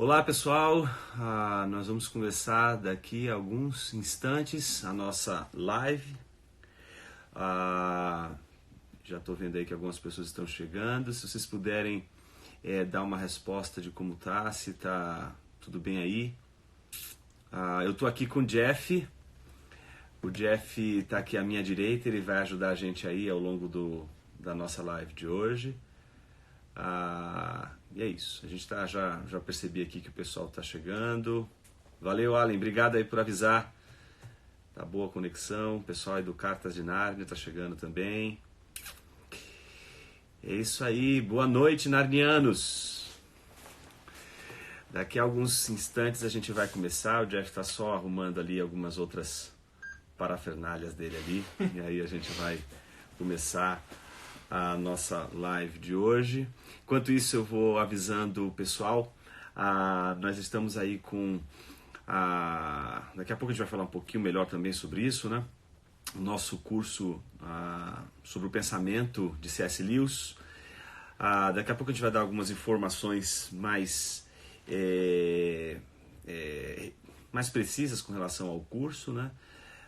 Olá pessoal, nós vamos começar daqui a alguns instantes a nossa live. Já estou vendo aí que algumas pessoas estão chegando. Se vocês puderem dar uma resposta de como tá, se tá tudo bem aí. Eu estou aqui com o Jeff. O Jeff está aqui à minha direita, ele vai ajudar a gente aí ao longo da nossa live de hoje. E é isso, a gente já percebi aqui que o pessoal está chegando. Valeu, Allen, obrigado aí por avisar. Tá boa a conexão, o pessoal aí do Cartas de Nárnia está chegando também. É isso aí, boa noite, narnianos. Daqui a alguns instantes a gente vai começar, o Jeff está só arrumando ali algumas outras parafernálias dele ali. E aí a gente vai começar a nossa live de hoje. Enquanto isso eu vou avisando o pessoal, nós estamos aí com, daqui a pouco a gente vai falar um pouquinho melhor também sobre isso, né? O nosso curso sobre o pensamento de C.S. Lewis. Daqui a pouco a gente vai dar algumas informações mais precisas com relação ao curso, né?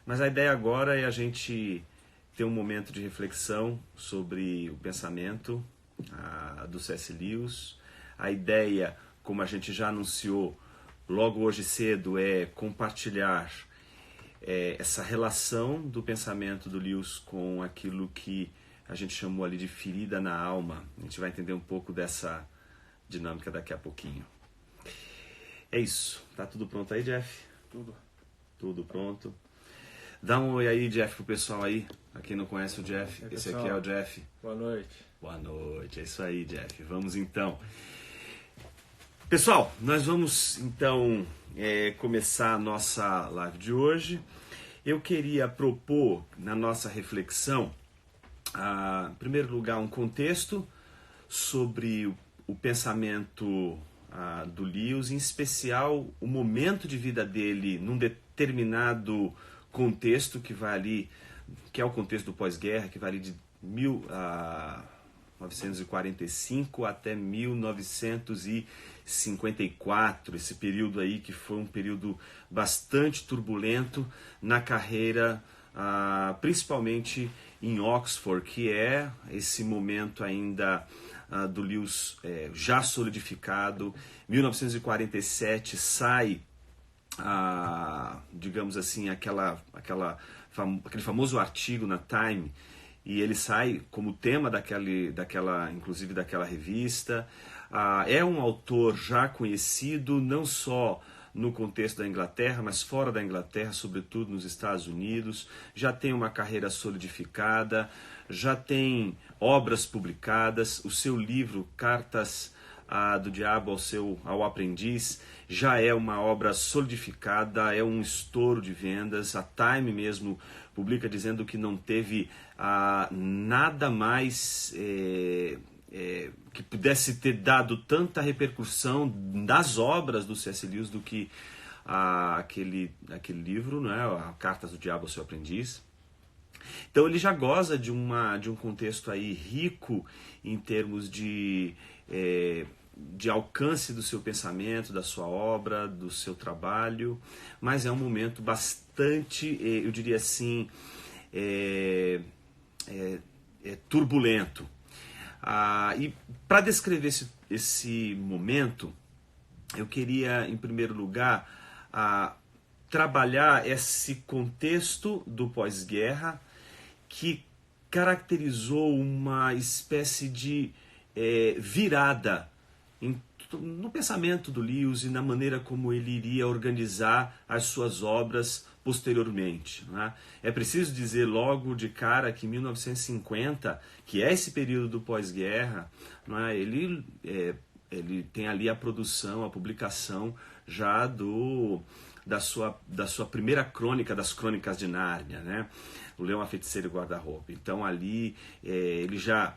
Mas a ideia agora é a gente ter um momento de reflexão sobre o pensamento do C.S. Lewis. A ideia, como a gente já anunciou logo hoje cedo, é compartilhar essa relação do pensamento do Lewis com aquilo que a gente chamou ali de ferida na alma. A gente vai entender um pouco dessa dinâmica daqui a pouquinho. É isso. Tá tudo pronto aí, Jeff? Tudo pronto. Dá um oi aí, Jeff, pro pessoal aí. A quem não conhece o Jeff, esse aqui é o Jeff. Boa noite. Boa noite, é isso aí, Jeff. Vamos então. Pessoal, nós vamos então começar a nossa live de hoje. Eu queria propor na nossa reflexão, em primeiro lugar, um contexto sobre o pensamento do Lewis, em especial o momento de vida dele num determinado contexto que vai ali, que é o contexto do pós-guerra, que vai ali de 1945 até 1954, esse período aí que foi um período bastante turbulento na carreira, principalmente em Oxford, que é esse momento ainda do Lewis já solidificado. 1947 sai, digamos assim, aquele famoso artigo na Time, e ele sai como tema inclusive daquela revista. É um autor já conhecido não só no contexto da Inglaterra, mas fora da Inglaterra, sobretudo nos Estados Unidos. Já tem uma carreira solidificada, já tem obras publicadas. O seu livro Cartas do Diabo ao Aprendiz já é uma obra solidificada, é um estouro de vendas. A Time mesmo publica dizendo que não teve nada mais que pudesse ter dado tanta repercussão das obras do C.S. Lewis do que aquele livro, né? Cartas do Diabo ao Seu Aprendiz. Então ele já goza de um contexto aí rico em termos de alcance do seu pensamento, da sua obra, do seu trabalho, mas é um momento bastante, eu diria assim, turbulento. E para descrever esse momento, eu queria, em primeiro lugar, trabalhar esse contexto do pós-guerra que caracterizou uma espécie de virada no pensamento do Lewis e na maneira como ele iria organizar as suas obras posteriormente, né? É preciso dizer logo de cara que 1950, que é esse período do pós-guerra, né, ele tem ali a produção, a publicação já da sua primeira crônica, das Crônicas de Nárnia, né? O Leão, a Feiticeira e o Guarda-Roupa. Então ali ele já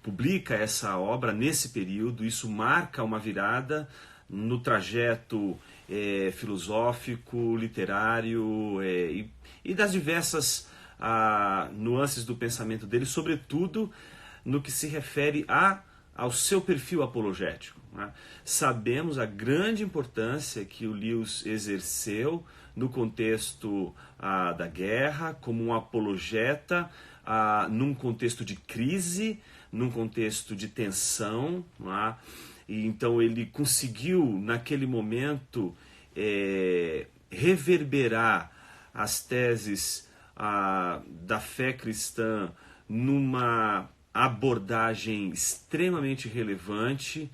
publica essa obra nesse período. Isso marca uma virada no trajeto filosófico, literário e das diversas nuances do pensamento dele, sobretudo no que se refere ao seu perfil apologético, né? Sabemos a grande importância que o Lewis exerceu no contexto da guerra, como um apologeta, num contexto de crise, num contexto de tensão, né? E então ele conseguiu, naquele momento, reverberar as teses da fé cristã numa abordagem extremamente relevante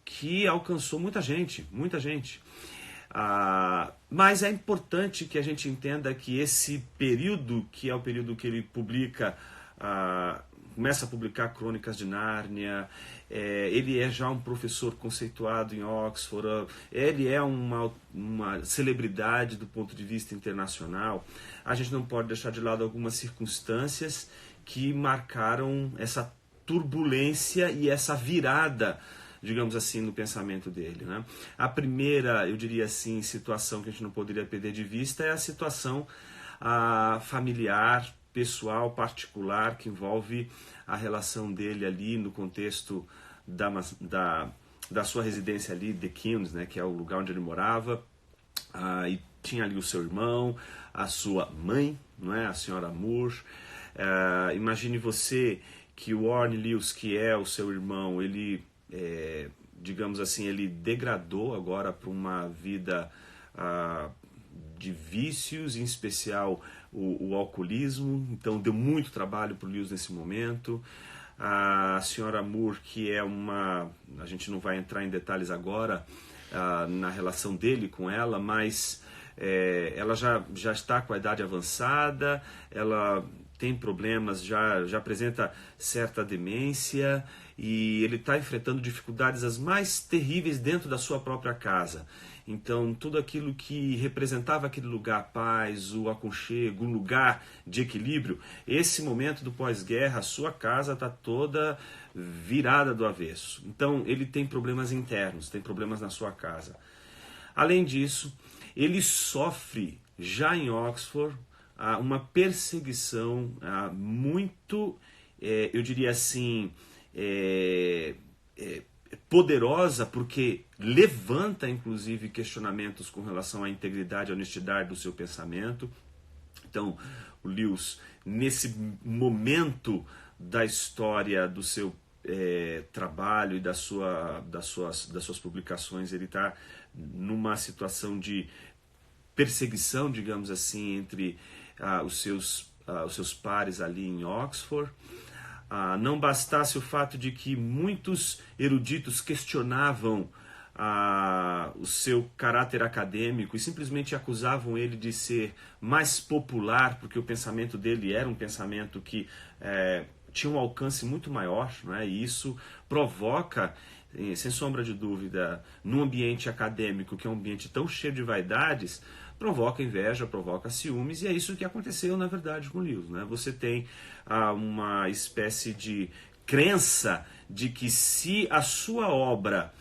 que alcançou muita gente, muita gente. Mas é importante que a gente entenda que esse período, que é o período que ele publica, começa a publicar Crônicas de Nárnia, ele é já um professor conceituado em Oxford, ele é uma celebridade do ponto de vista internacional. A gente não pode deixar de lado algumas circunstâncias que marcaram essa turbulência e essa virada, digamos assim, no pensamento dele, né? A primeira, eu diria assim, situação que a gente não poderia perder de vista é a situação familiar, pessoal, particular, que envolve a relação dele ali no contexto da sua residência ali, The Kilns, né, que é o lugar onde ele morava, e tinha ali o seu irmão, a sua mãe, não é, a senhora Moore. Imagine você que o Warren Lewis, que é o seu irmão, ele, digamos assim, ele degradou agora para uma vida de vícios, em especial o alcoolismo. Então deu muito trabalho para o Lewis nesse momento. A senhora Moore, que é a gente não vai entrar em detalhes agora na relação dele com ela, mas ela já está com a idade avançada, ela tem problemas, já apresenta certa demência, e ele está enfrentando dificuldades as mais terríveis dentro da sua própria casa. Então, tudo aquilo que representava aquele lugar, paz, o aconchego, um lugar de equilíbrio, esse momento do pós-guerra, a sua casa está toda virada do avesso. Então, ele tem problemas internos, tem problemas na sua casa. Além disso, ele sofre, já em Oxford, uma perseguição muito, eu diria assim, poderosa, porque levanta inclusive questionamentos com relação à integridade e honestidade do seu pensamento. Então, o Lewis, nesse momento da história do seu trabalho e das suas publicações, ele está numa situação de perseguição, digamos assim, entre os seus pares ali em Oxford. Não bastasse o fato de que muitos eruditos questionavam o seu caráter acadêmico e simplesmente acusavam ele de ser mais popular, porque o pensamento dele era um pensamento que tinha um alcance muito maior, né? E isso provoca, sem sombra de dúvida, num ambiente acadêmico, que é um ambiente tão cheio de vaidades, provoca inveja, provoca ciúmes, e é isso que aconteceu, na verdade, com o Lewis, né? Você tem uma espécie de crença de que se a sua obra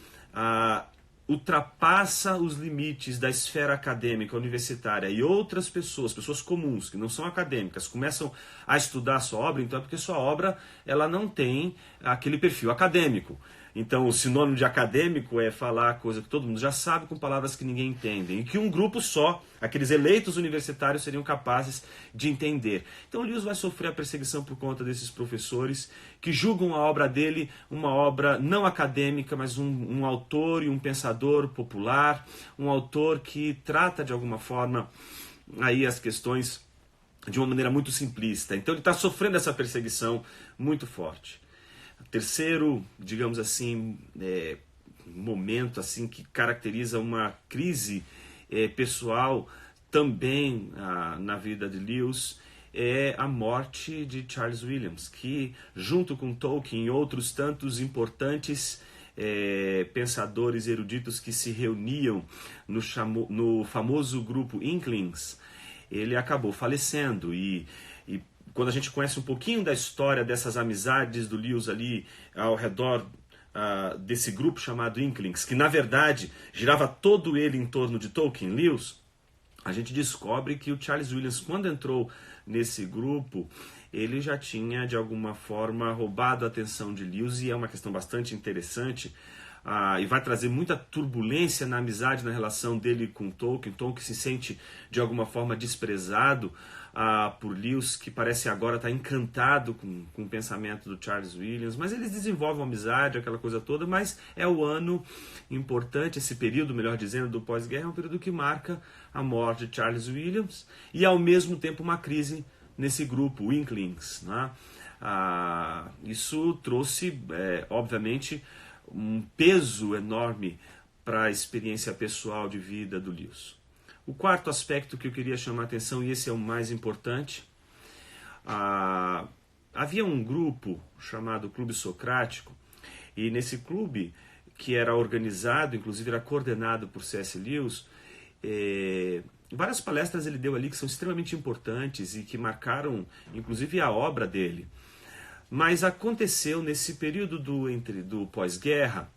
ultrapassa os limites da esfera acadêmica, universitária, e outras pessoas comuns, que não são acadêmicas, começam a estudar a sua obra, então é porque sua obra ela não tem aquele perfil acadêmico. Então, o sinônimo de acadêmico é falar coisa que todo mundo já sabe com palavras que ninguém entende, e que um grupo só, aqueles eleitos universitários, seriam capazes de entender. Então, o Lewis vai sofrer a perseguição por conta desses professores que julgam a obra dele uma obra não acadêmica, mas um autor e um pensador popular, um autor que trata de alguma forma aí as questões de uma maneira muito simplista. Então, ele está sofrendo essa perseguição muito forte. Terceiro, digamos assim, momento assim que caracteriza uma crise pessoal também na vida de Lewis é a morte de Charles Williams, que junto com Tolkien e outros tantos importantes pensadores eruditos que se reuniam no famoso grupo Inklings, ele acabou falecendo. E quando a gente conhece um pouquinho da história dessas amizades do Lewis ali ao redor desse grupo chamado Inklings, que na verdade girava todo ele em torno de Tolkien, Lewis, a gente descobre que o Charles Williams, quando entrou nesse grupo, ele já tinha, de alguma forma, roubado a atenção de Lewis, e é uma questão bastante interessante, e vai trazer muita turbulência na amizade, na relação dele com Tolkien. Tolkien se sente, de alguma forma, desprezado por Lewis, que parece agora estar encantado com o pensamento do Charles Williams, mas eles desenvolvem uma amizade, aquela coisa toda, mas é o ano importante, esse período, melhor dizendo, do pós-guerra, é um período que marca a morte de Charles Williams e, ao mesmo tempo, uma crise nesse grupo, Inklings, né? Isso trouxe, obviamente, um peso enorme para a experiência pessoal de vida do Lewis. O quarto aspecto que eu queria chamar a atenção, e esse é o mais importante, havia um grupo chamado Clube Socrático, e nesse clube, que era organizado, inclusive era coordenado por C.S. Lewis, várias palestras ele deu ali que são extremamente importantes e que marcaram, inclusive, a obra dele. Mas aconteceu nesse período do pós-guerra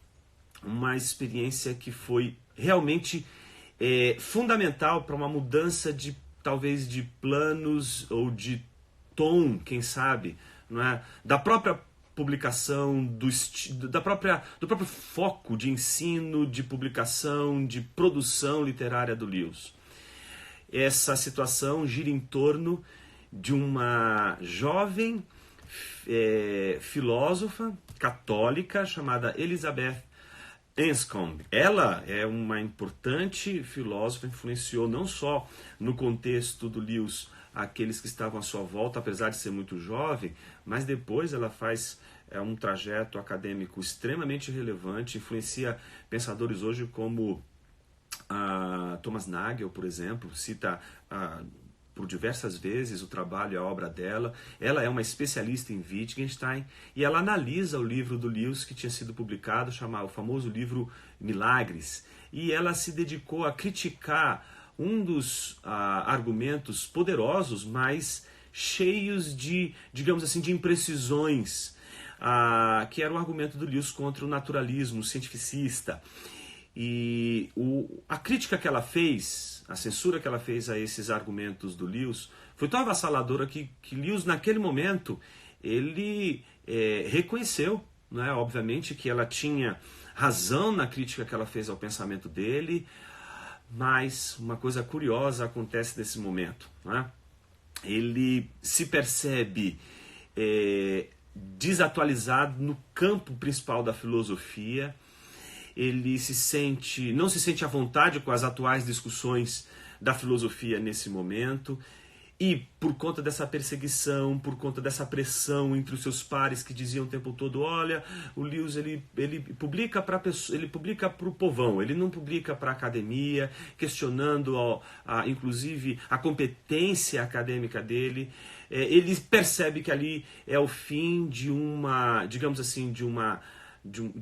uma experiência que foi realmente fundamental para uma mudança talvez de planos ou de tom, quem sabe, não é? Da própria publicação, do próprio foco de ensino, de publicação, de produção literária do Lewis. Essa situação gira em torno de uma jovem filósofa católica chamada Elizabeth Anscombe. Ela é uma importante filósofa, influenciou não só no contexto do Lewis aqueles que estavam à sua volta, apesar de ser muito jovem, mas depois ela faz um trajeto acadêmico extremamente relevante, influencia pensadores hoje como Thomas Nagel, por exemplo, cita por diversas vezes o trabalho e a obra dela. Ela é uma especialista em Wittgenstein e ela analisa o livro do Lewis que tinha sido publicado, chamado o famoso livro Milagres, e ela se dedicou a criticar um dos argumentos poderosos, mas cheios de, digamos assim, de imprecisões, que era o argumento do Lewis contra o naturalismo cientificista. E a crítica que ela fez, a censura que ela fez a esses argumentos do Lewis, foi tão avassaladora que Lewis, naquele momento, ele reconheceu, né, obviamente, que ela tinha razão na crítica que ela fez ao pensamento dele, mas uma coisa curiosa acontece nesse momento, né? Ele se percebe desatualizado no campo principal da filosofia. Ele não se sente à vontade com as atuais discussões da filosofia nesse momento, e por conta dessa perseguição, por conta dessa pressão entre os seus pares que diziam o tempo todo: olha, o Lewis ele publica para o povão, ele não publica para a academia, questionando inclusive a competência acadêmica dele. Ele percebe que ali é o fim de digamos assim, de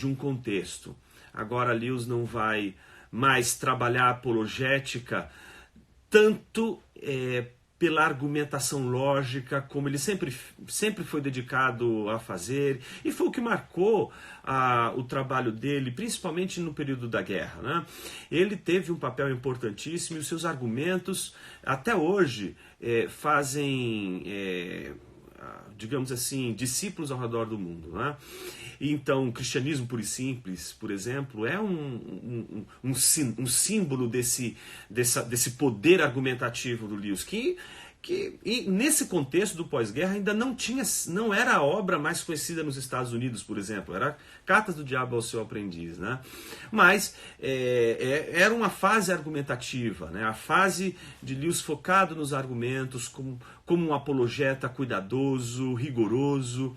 um contexto. Agora Lewis não vai mais trabalhar a apologética tanto pela argumentação lógica, como ele sempre foi dedicado a fazer, e foi o que marcou o trabalho dele, principalmente no período da guerra, né? Ele teve um papel importantíssimo e os seus argumentos, até hoje, fazem, digamos assim, discípulos ao redor do mundo, né? Então, o cristianismo puro e simples, por exemplo, é um símbolo desse poder argumentativo do Lewis, e nesse contexto do pós-guerra ainda não era a obra mais conhecida nos Estados Unidos, por exemplo, era Cartas do Diabo ao Seu Aprendiz, né? Mas era uma fase argumentativa, né? A fase de Lewis focado nos argumentos, como um apologeta cuidadoso, rigoroso.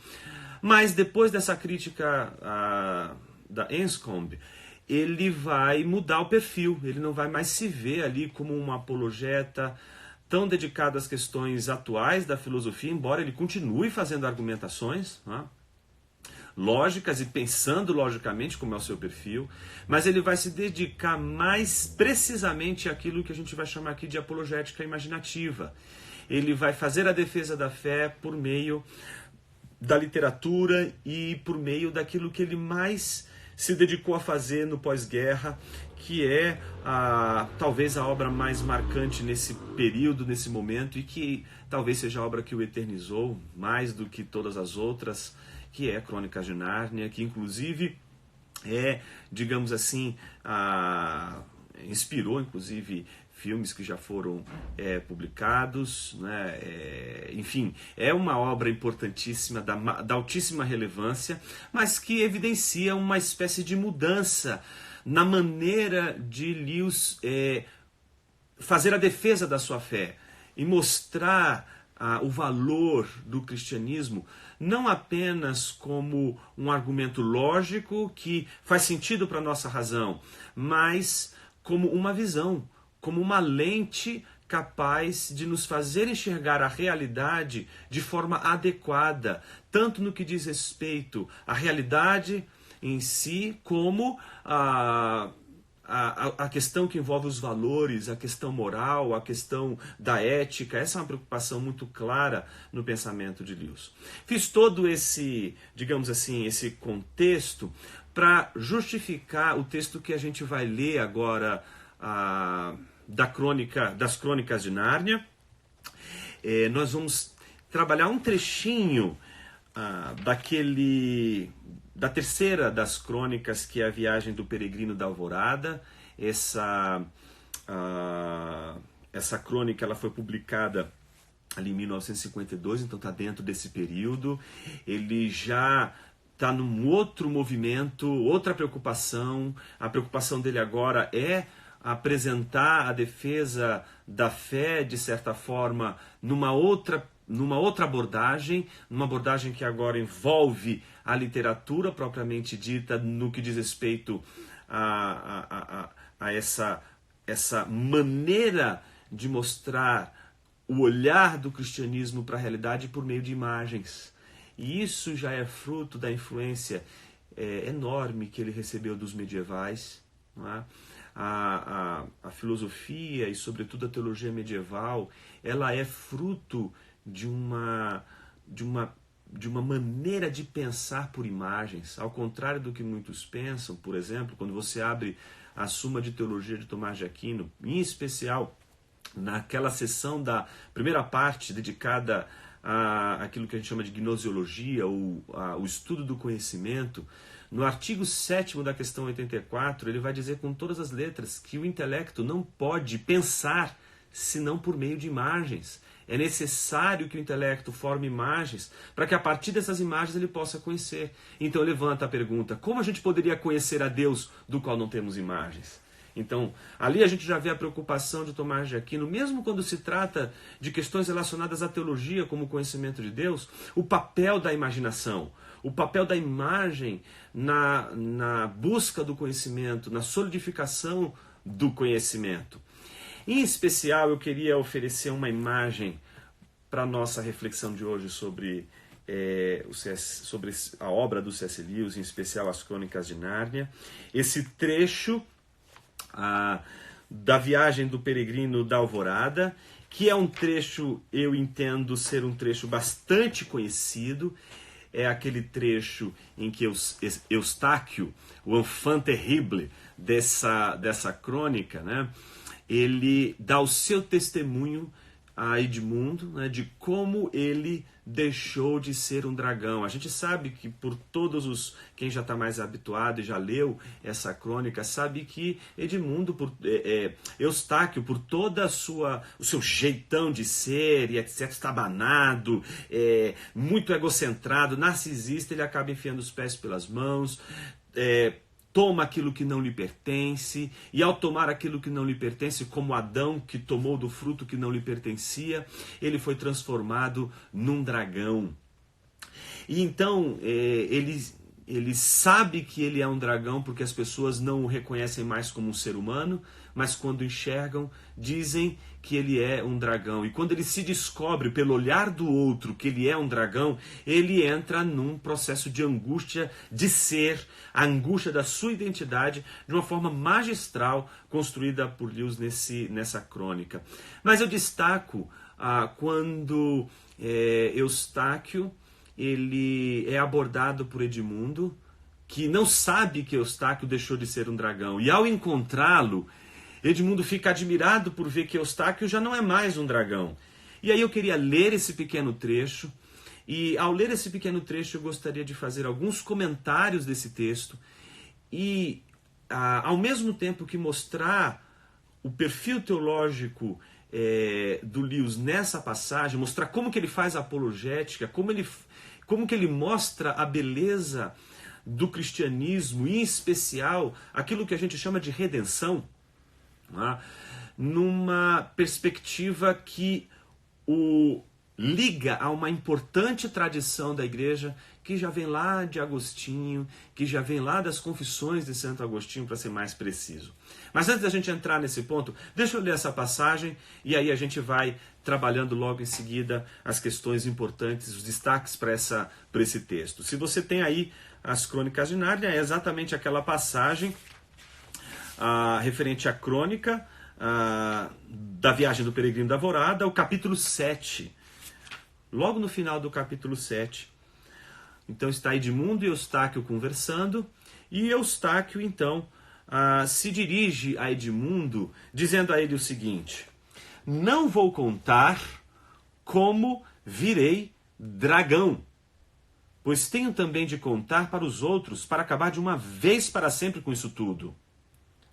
Mas depois dessa crítica da Anscombe, ele vai mudar o perfil, ele não vai mais se ver ali como um apologeta tão dedicado às questões atuais da filosofia, embora ele continue fazendo argumentações, né, lógicas e pensando logicamente, como é o seu perfil, mas ele vai se dedicar mais precisamente àquilo que a gente vai chamar aqui de apologética imaginativa. Ele vai fazer a defesa da fé por meio da literatura e por meio daquilo que ele mais se dedicou a fazer no pós-guerra, que é talvez a obra mais marcante nesse período, nesse momento, e que talvez seja a obra que o eternizou mais do que todas as outras, que é Crônicas de Nárnia, que inclusive digamos assim, inspirou inclusive filmes que já foram publicados, né? Enfim, é uma obra importantíssima, da altíssima relevância, mas que evidencia uma espécie de mudança na maneira de Lewis fazer a defesa da sua fé e mostrar o valor do cristianismo não apenas como um argumento lógico que faz sentido para a nossa razão, mas como uma visão, como uma lente capaz de nos fazer enxergar a realidade de forma adequada, tanto no que diz respeito à realidade em si, como a questão que envolve os valores, a questão moral, a questão da ética. Essa é uma preocupação muito clara no pensamento de Lewis. Fiz todo esse, digamos assim, esse contexto para justificar o texto que a gente vai ler agora das Crônicas de Nárnia. Nós vamos trabalhar um trechinho da terceira das crônicas, que é a Viagem do Peregrino da Alvorada. Essa crônica ela foi publicada ali em 1952, então está dentro desse período. Ele já está num outro movimento, outra preocupação. A preocupação dele agora é apresentar a defesa da fé, de certa forma, numa outra abordagem, numa abordagem que agora envolve a literatura propriamente dita, no que diz respeito a essa maneira de mostrar o olhar do cristianismo para a realidade por meio de imagens. E isso já é fruto da influência enorme que ele recebeu dos medievais, não é? A filosofia e, sobretudo, a teologia medieval, ela é fruto de uma maneira de pensar por imagens. Ao contrário do que muitos pensam, por exemplo, quando você abre a Suma de Teologia de Tomás de Aquino, em especial naquela seção da primeira parte dedicada àquilo que a gente chama de gnosiologia, ou o estudo do conhecimento, no artigo 7º da questão 84, ele vai dizer com todas as letras que o intelecto não pode pensar senão por meio de imagens. É necessário que o intelecto forme imagens para que a partir dessas imagens ele possa conhecer. Então levanta a pergunta: como a gente poderia conhecer a Deus do qual não temos imagens? Então, ali a gente já vê a preocupação de Tomás de Aquino, mesmo quando se trata de questões relacionadas à teologia, como o conhecimento de Deus, o papel da imaginação, o papel da imagem na busca do conhecimento, na solidificação do conhecimento. Em especial, eu queria oferecer uma imagem para a nossa reflexão de hoje sobre a obra do C.S. Lewis, em especial as Crônicas de Nárnia. Esse trecho da Viagem do Peregrino da Alvorada, que é um trecho, eu entendo ser um trecho bastante conhecido. É aquele trecho em que Eustáquio, o enfant terrible dessa crônica, né, ele dá o seu testemunho a Edmundo, né, de como ele deixou de ser um dragão. A gente sabe que quem já está mais habituado e já leu essa crônica, sabe que Edmundo, Eustáquio, por toda o seu jeitão de ser e etc, estabanado, muito egocentrado, narcisista, ele acaba enfiando os pés pelas mãos, toma aquilo que não lhe pertence, e ao tomar aquilo que não lhe pertence, como Adão que tomou do fruto que não lhe pertencia, ele foi transformado num dragão. E então ele sabe que ele é um dragão porque as pessoas não o reconhecem mais como um ser humano, mas quando enxergam, dizem que ele é um dragão. E quando ele se descobre pelo olhar do outro que ele é um dragão, ele entra num processo de angústia de ser, a angústia da sua identidade, de uma forma magistral construída por Lewis nessa crônica. Mas eu destaco quando Eustáquio ele é abordado por Edmundo que não sabe que Eustáquio deixou de ser um dragão. E ao encontrá-lo, Edmundo fica admirado por ver que Eustáquio já não é mais um dragão. E aí eu queria ler esse pequeno trecho, e ao ler esse pequeno trecho eu gostaria de fazer alguns comentários desse texto e, ao mesmo tempo que mostrar o perfil teológico do Lewis nessa passagem, mostrar como que ele faz a apologética, como que ele mostra a beleza do cristianismo, e em especial aquilo que a gente chama de redenção, numa perspectiva que o liga a uma importante tradição da igreja que já vem lá de Agostinho, que já vem lá das Confissões de Santo Agostinho, para ser mais preciso. Mas antes da gente entrar nesse ponto, deixa eu ler essa passagem e aí a gente vai trabalhando logo em seguida as questões importantes, os destaques para esse texto. Se você tem aí as Crônicas de Nárnia, é exatamente aquela passagem referente à crônica da viagem do peregrino da Alvorada, o capítulo 7. Logo no final do capítulo 7, então está Edmundo e Eustáquio conversando, e Eustáquio então se dirige a Edmundo, dizendo a ele o seguinte: não vou contar como virei dragão, pois tenho também de contar para os outros, para acabar de uma vez para sempre com isso tudo.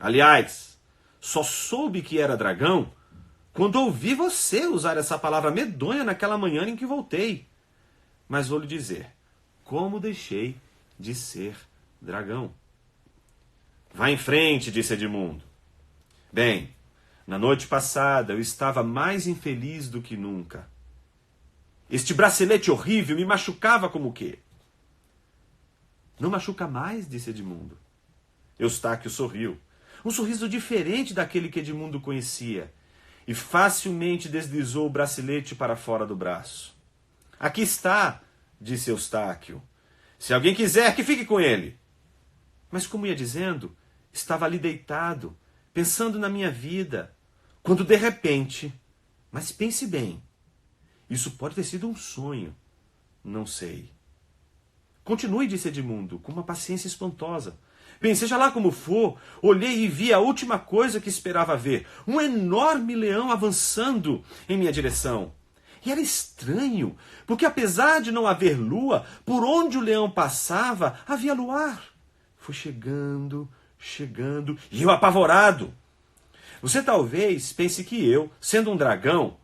Aliás, só soube que era dragão quando ouvi você usar essa palavra medonha naquela manhã em que voltei. Mas vou lhe dizer, como deixei de ser dragão. Vá em frente, disse Edmundo. Bem, na noite passada eu estava mais infeliz do que nunca. Este bracelete horrível me machucava como o quê? Não machuca mais, disse Edmundo. Eustáquio sorriu. Um sorriso diferente daquele que Edmundo conhecia, e facilmente deslizou o bracelete para fora do braço. Aqui está, disse Eustáquio. Se alguém quiser, que fique com ele. Mas, como ia dizendo, estava ali deitado, pensando na minha vida, quando de repente, mas pense bem, isso pode ter sido um sonho, não sei. Continue, disse Edmundo, com uma paciência espantosa. Bem, seja lá como for, olhei e vi a última coisa que esperava ver. Um enorme leão avançando em minha direção. E era estranho, porque apesar de não haver lua, por onde o leão passava, havia luar. Foi chegando, e eu apavorado. Você talvez pense que eu, sendo um dragão,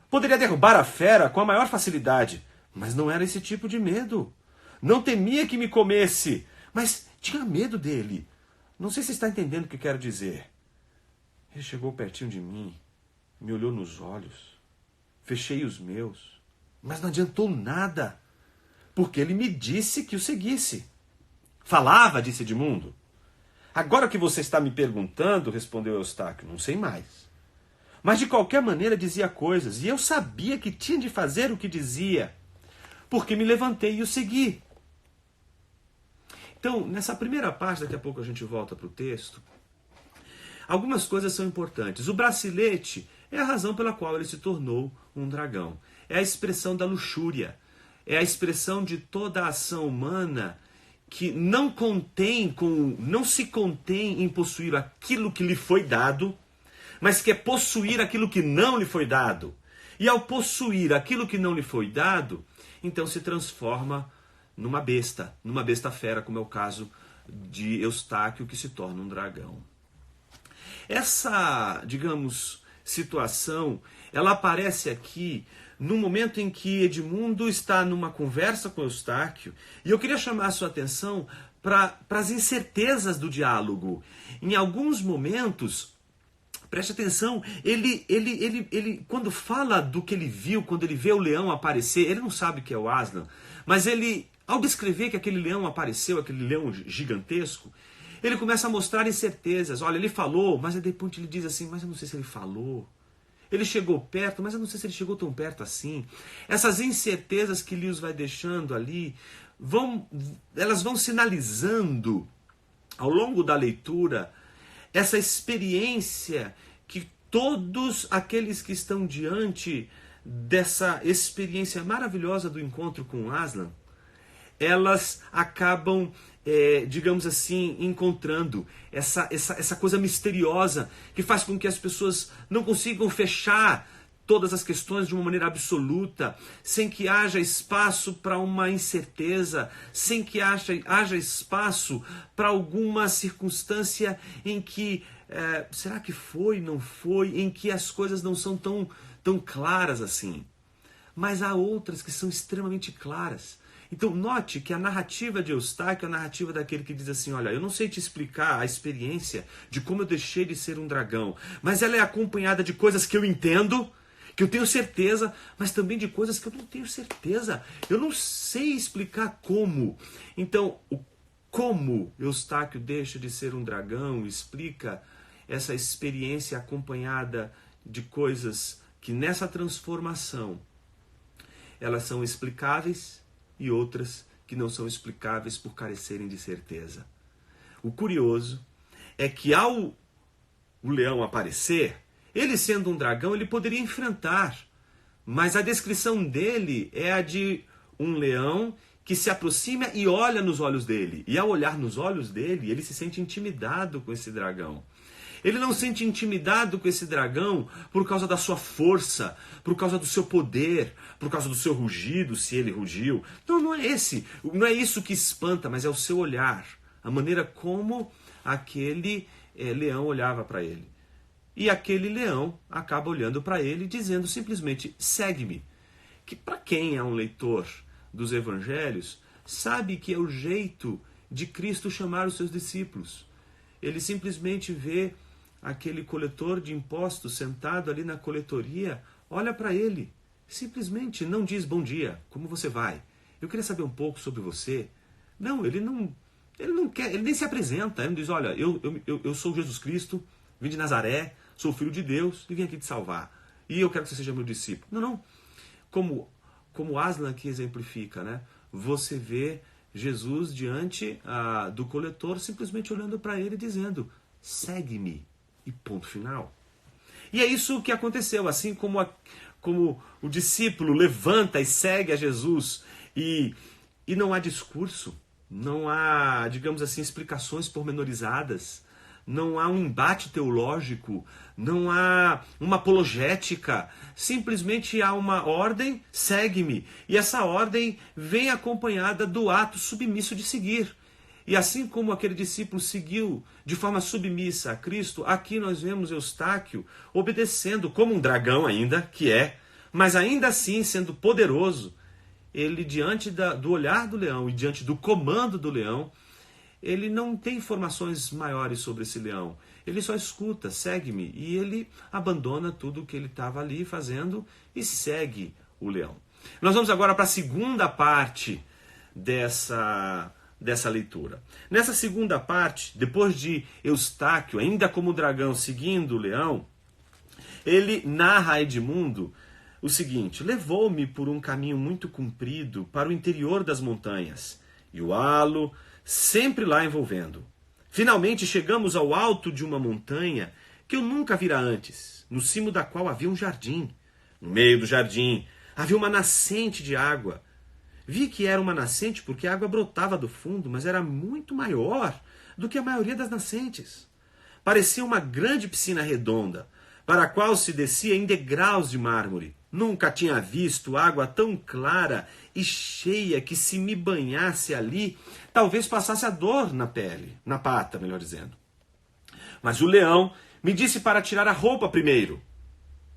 poderia derrubar a fera com a maior facilidade. Mas não era esse tipo de medo. Não temia que me comesse, mas tinha medo dele. Não sei se está entendendo o que quero dizer. Ele chegou pertinho de mim, me olhou nos olhos, fechei os meus, mas não adiantou nada, porque ele me disse que o seguisse. Falava, disse Edmundo. Agora que você está me perguntando, respondeu Eustáquio, não sei mais. Mas de qualquer maneira dizia coisas, e eu sabia que tinha de fazer o que dizia, porque me levantei e o segui. Então, nessa primeira parte, daqui a pouco a gente volta para o texto, algumas coisas são importantes. O bracelete é a razão pela qual ele se tornou um dragão. É a expressão da luxúria. É a expressão de toda a ação humana que não se contém em possuir aquilo que lhe foi dado, mas quer possuir aquilo que não lhe foi dado. E ao possuir aquilo que não lhe foi dado, então se transforma numa besta fera, como é o caso de Eustáquio, que se torna um dragão. Essa, digamos, situação, ela aparece aqui no momento em que Edmundo está numa conversa com Eustáquio, e eu queria chamar a sua atenção para as incertezas do diálogo. Em alguns momentos, preste atenção, ele quando fala do que ele viu, quando ele vê o leão aparecer, ele não sabe que é o Aslan, mas ele, ao descrever que aquele leão apareceu, aquele leão gigantesco, ele começa a mostrar incertezas. Olha, ele falou, mas depois ele diz assim, mas eu não sei se ele falou. Ele chegou perto, mas eu não sei se ele chegou tão perto assim. Essas incertezas que Lewis vai deixando ali, elas vão sinalizando, ao longo da leitura, essa experiência que todos aqueles que estão diante dessa experiência maravilhosa do encontro com Aslan, elas acabam digamos assim, encontrando essa coisa misteriosa que faz com que as pessoas não consigam fechar todas as questões de uma maneira absoluta, sem que haja espaço para uma incerteza, sem que haja espaço para alguma circunstância em que, será que foi, não foi, em que as coisas não são tão claras assim. Mas há outras que são extremamente claras. Então note que a narrativa de Eustáquio é a narrativa daquele que diz assim, olha, eu não sei te explicar a experiência de como eu deixei de ser um dragão, mas ela é acompanhada de coisas que eu entendo, que eu tenho certeza, mas também de coisas que eu não tenho certeza. Eu não sei explicar como. Então, o como Eustáquio deixa de ser um dragão explica essa experiência acompanhada de coisas que nessa transformação elas são explicáveis e outras que não são explicáveis por carecerem de certeza. O curioso é que ao o leão aparecer, ele sendo um dragão, ele poderia enfrentar, mas a descrição dele é a de um leão que se aproxima e olha nos olhos dele. E ao olhar nos olhos dele, ele se sente intimidado com esse dragão. Ele não se sente intimidado com esse dragão por causa da sua força, por causa do seu poder, por causa do seu rugido, se ele rugiu. Não é isso que espanta, mas é o seu olhar, a maneira como aquele leão olhava para ele. E aquele leão acaba olhando para ele dizendo simplesmente, segue-me. Que para quem é um leitor dos evangelhos, sabe que é o jeito de Cristo chamar os seus discípulos. Ele simplesmente vê aquele coletor de impostos sentado ali na coletoria, olha para ele, simplesmente não diz bom dia, como você vai? Eu queria saber um pouco sobre você. Não, ele não quer, ele nem se apresenta, ele não diz, olha, eu sou Jesus Cristo, vim de Nazaré, sou filho de Deus e vim aqui te salvar. E eu quero que você seja meu discípulo. Não. Como Aslan aqui exemplifica, né? Você vê Jesus diante do coletor simplesmente olhando para ele e dizendo, segue-me. E ponto final. E é isso que aconteceu. Assim como o discípulo levanta e segue a Jesus e não há discurso, não há, digamos assim, explicações pormenorizadas, não há um embate teológico, não há uma apologética, simplesmente há uma ordem, segue-me. E essa ordem vem acompanhada do ato submisso de seguir. E assim como aquele discípulo seguiu de forma submissa a Cristo, aqui nós vemos Eustáquio obedecendo como um dragão ainda, que é, mas ainda assim sendo poderoso. Ele, diante do olhar do leão e diante do comando do leão, ele não tem informações maiores sobre esse leão. Ele só escuta, segue-me, e ele abandona tudo o que ele estava ali fazendo e segue o leão. Nós vamos agora para a segunda parte dessa leitura. Nessa segunda parte, depois de Eustáquio, ainda como dragão, seguindo o leão, ele narra a Edmundo o seguinte: levou-me por um caminho muito comprido para o interior das montanhas, e o halo sempre lá envolvendo. Finalmente chegamos ao alto de uma montanha que eu nunca vira antes, no cimo da qual havia um jardim. No meio do jardim havia uma nascente de água. Vi que era uma nascente porque a água brotava do fundo, mas era muito maior do que a maioria das nascentes. Parecia uma grande piscina redonda, para a qual se descia em degraus de mármore. Nunca tinha visto água tão clara e cheia que, se me banhasse ali, talvez passasse a dor na pele, na pata, melhor dizendo. Mas o leão me disse para tirar a roupa primeiro.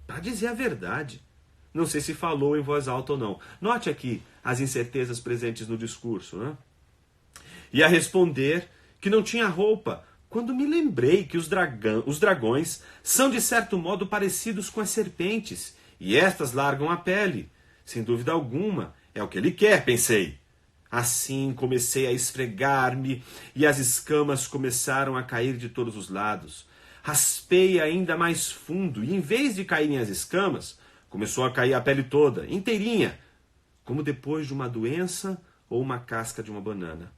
Para dizer a verdade, não sei se falou em voz alta ou não. Note aqui as incertezas presentes no discurso, né? E a responder que não tinha roupa, quando me lembrei que os dragões são de certo modo parecidos com as serpentes, e estas largam a pele. Sem dúvida alguma, é o que ele quer, pensei. Assim comecei a esfregar-me e as escamas começaram a cair de todos os lados. Raspei ainda mais fundo e, em vez de caírem as escamas, começou a cair a pele toda, inteirinha, como depois de uma doença ou uma casca de uma banana.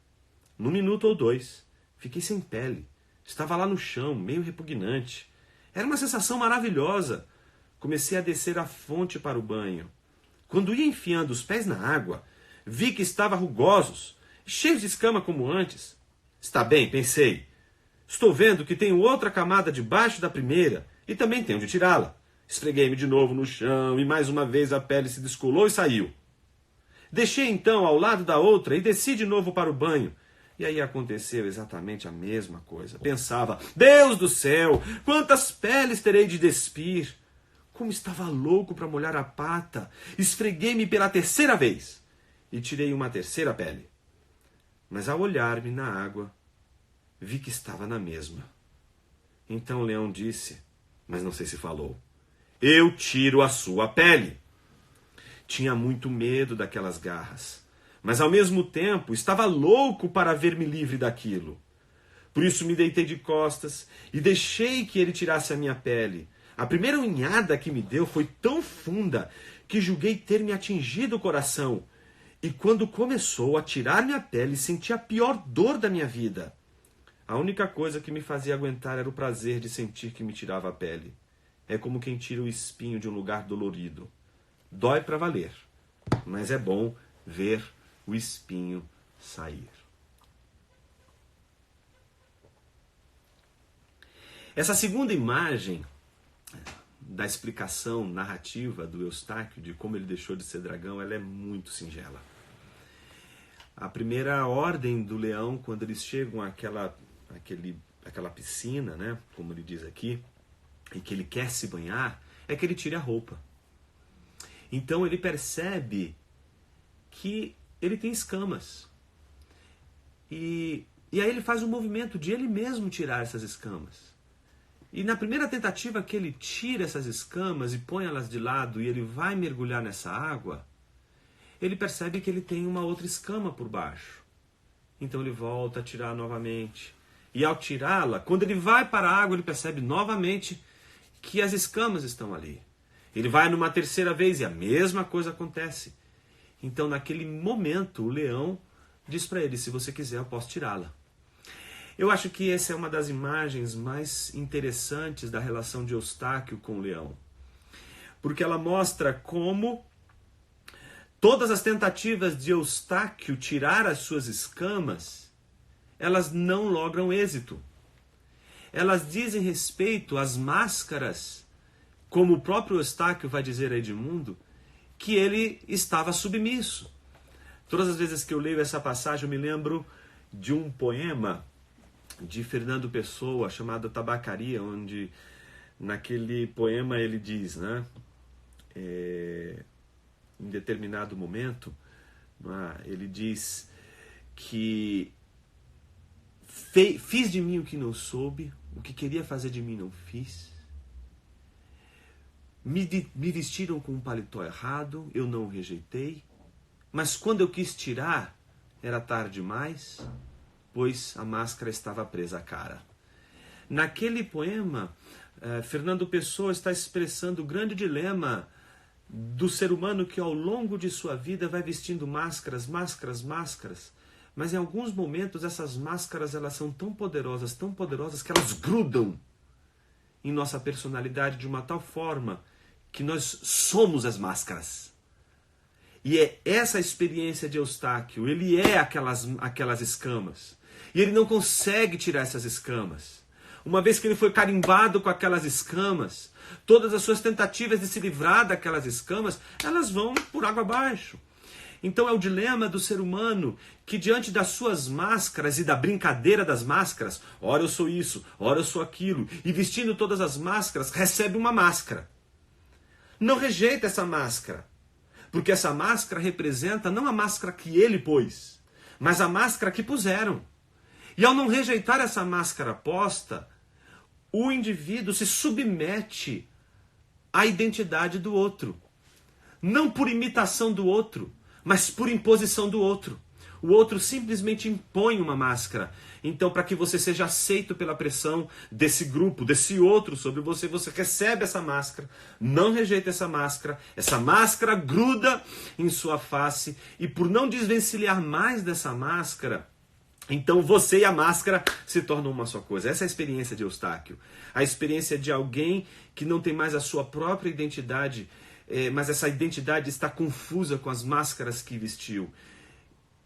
Num minuto ou dois, fiquei sem pele. Estava lá no chão, meio repugnante. Era uma sensação maravilhosa. Comecei a descer a fonte para o banho. Quando ia enfiando os pés na água, vi que estavam rugosos cheios de escama como antes. Está bem, pensei. Estou vendo que tenho outra camada debaixo da primeira e também tenho de tirá-la. Esfreguei-me de novo no chão e mais uma vez a pele se descolou e saiu. Deixei então ao lado da outra e desci de novo para o banho. E aí aconteceu exatamente a mesma coisa. Pensava, Deus do céu, quantas peles terei de despir? Como estava louco para molhar a pata. Esfreguei-me pela terceira vez e tirei uma terceira pele. Mas ao olhar-me na água, vi que estava na mesma. Então o leão disse, mas não sei se falou, eu tiro a sua pele. Tinha muito medo daquelas garras, mas ao mesmo tempo estava louco para ver-me livre daquilo. Por isso me deitei de costas e deixei que ele tirasse a minha pele. A primeira unhada que me deu foi tão funda que julguei ter me atingido o coração. E quando começou a tirar minha pele, senti a pior dor da minha vida. A única coisa que me fazia aguentar era o prazer de sentir que me tirava a pele. É como quem tira o espinho de um lugar dolorido. Dói para valer, mas é bom ver o espinho sair. Essa segunda imagem da explicação narrativa do Eustáquio, de como ele deixou de ser dragão, ela é muito singela. A primeira ordem do leão, quando eles chegam àquela piscina, né, como ele diz aqui, e que ele quer se banhar, é que ele tire a roupa. Então ele percebe que ele tem escamas. E aí ele faz o movimento de ele mesmo tirar essas escamas. E na primeira tentativa que ele tira essas escamas e põe elas de lado e ele vai mergulhar nessa água, ele percebe que ele tem uma outra escama por baixo. Então ele volta a tirar novamente. E ao tirá-la, quando ele vai para a água, ele percebe novamente que as escamas estão ali. Ele vai numa terceira vez e a mesma coisa acontece. Então naquele momento o leão diz para ele, se você quiser eu posso tirá-la. Eu acho que essa é uma das imagens mais interessantes da relação de Eustáquio com o leão. Porque ela mostra como todas as tentativas de Eustáquio tirar as suas escamas, elas não logram êxito. Elas dizem respeito às máscaras, como o próprio Eustáquio vai dizer a Edmundo, que ele estava submisso. Todas as vezes que eu leio essa passagem, eu me lembro de um poema de Fernando Pessoa, chamado Tabacaria, onde naquele poema ele diz, né, em determinado momento, ele diz que fiz de mim o que não soube, o que queria fazer de mim não fiz, me vestiram com um paletó errado, eu não o rejeitei, mas quando eu quis tirar, era tarde demais, pois a máscara estava presa à cara. Naquele poema, Fernando Pessoa está expressando o grande dilema do ser humano que ao longo de sua vida vai vestindo máscaras, mas em alguns momentos essas máscaras elas são tão poderosas que elas grudam em nossa personalidade de uma tal forma que nós somos as máscaras. E é essa experiência de Eustáquio, ele é aquelas escamas. E ele não consegue tirar essas escamas. Uma vez que ele foi carimbado com aquelas escamas, todas as suas tentativas de se livrar daquelas escamas, elas vão por água abaixo. Então é o dilema do ser humano que diante das suas máscaras e da brincadeira das máscaras, ora eu sou isso, ora eu sou aquilo, e vestindo todas as máscaras, recebe uma máscara. Não rejeita essa máscara, porque essa máscara representa não a máscara que ele pôs, mas a máscara que puseram. E ao não rejeitar essa máscara posta, o indivíduo se submete à identidade do outro. Não por imitação do outro, mas por imposição do outro. O outro simplesmente impõe uma máscara. Então, para que você seja aceito pela pressão desse grupo, desse outro sobre você, você recebe essa máscara, não rejeita essa máscara gruda em sua face, e por não desvencilhar mais dessa máscara, então você e a máscara se tornam uma só coisa. Essa é a experiência de Eustáquio. A experiência de alguém que não tem mais a sua própria identidade, mas essa identidade está confusa com as máscaras que vestiu.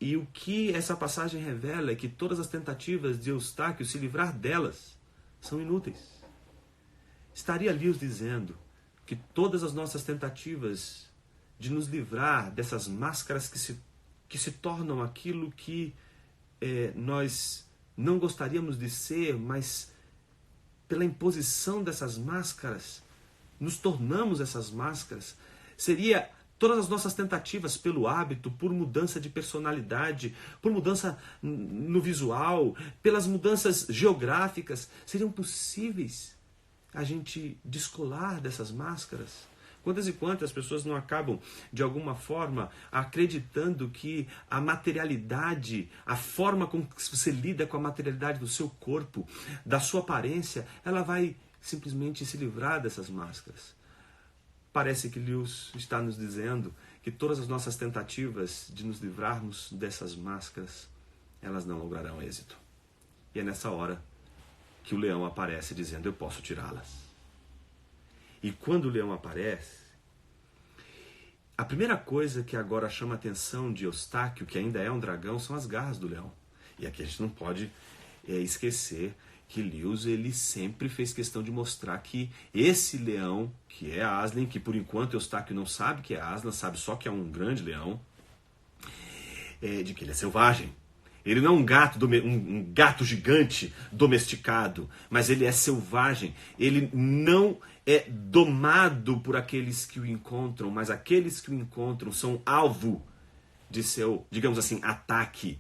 E o que essa passagem revela é que todas as tentativas de Eustáquio se livrar delas são inúteis. Estaria Lewis dizendo que todas as nossas tentativas de nos livrar dessas máscaras que se tornam aquilo que nós não gostaríamos de ser, mas pela imposição dessas máscaras, nos tornamos essas máscaras, seria todas as nossas tentativas pelo hábito, por mudança de personalidade, por mudança no visual, pelas mudanças geográficas, seriam possíveis a gente descolar dessas máscaras? Quantas e quantas pessoas não acabam, de alguma forma, acreditando que a materialidade, a forma como você lida com a materialidade do seu corpo, da sua aparência, ela vai simplesmente se livrar dessas máscaras? Parece que Lewis está nos dizendo que todas as nossas tentativas de nos livrarmos dessas máscaras, elas não lograrão êxito. E é nessa hora que o leão aparece dizendo: eu posso tirá-las. E quando o leão aparece, a primeira coisa que agora chama a atenção de Eustáquio, que ainda é um dragão, são as garras do leão. E aqui a gente não pode esquecer que Lewis, ele sempre fez questão de mostrar que esse leão, que é Aslan, que por enquanto Eustáquio não sabe que é Aslan, sabe só que é um grande leão, de que ele é selvagem. Ele não é um gato gigante domesticado, mas ele é selvagem. Ele não é domado por aqueles que o encontram, mas aqueles que o encontram são alvo de seu, digamos assim, ataque.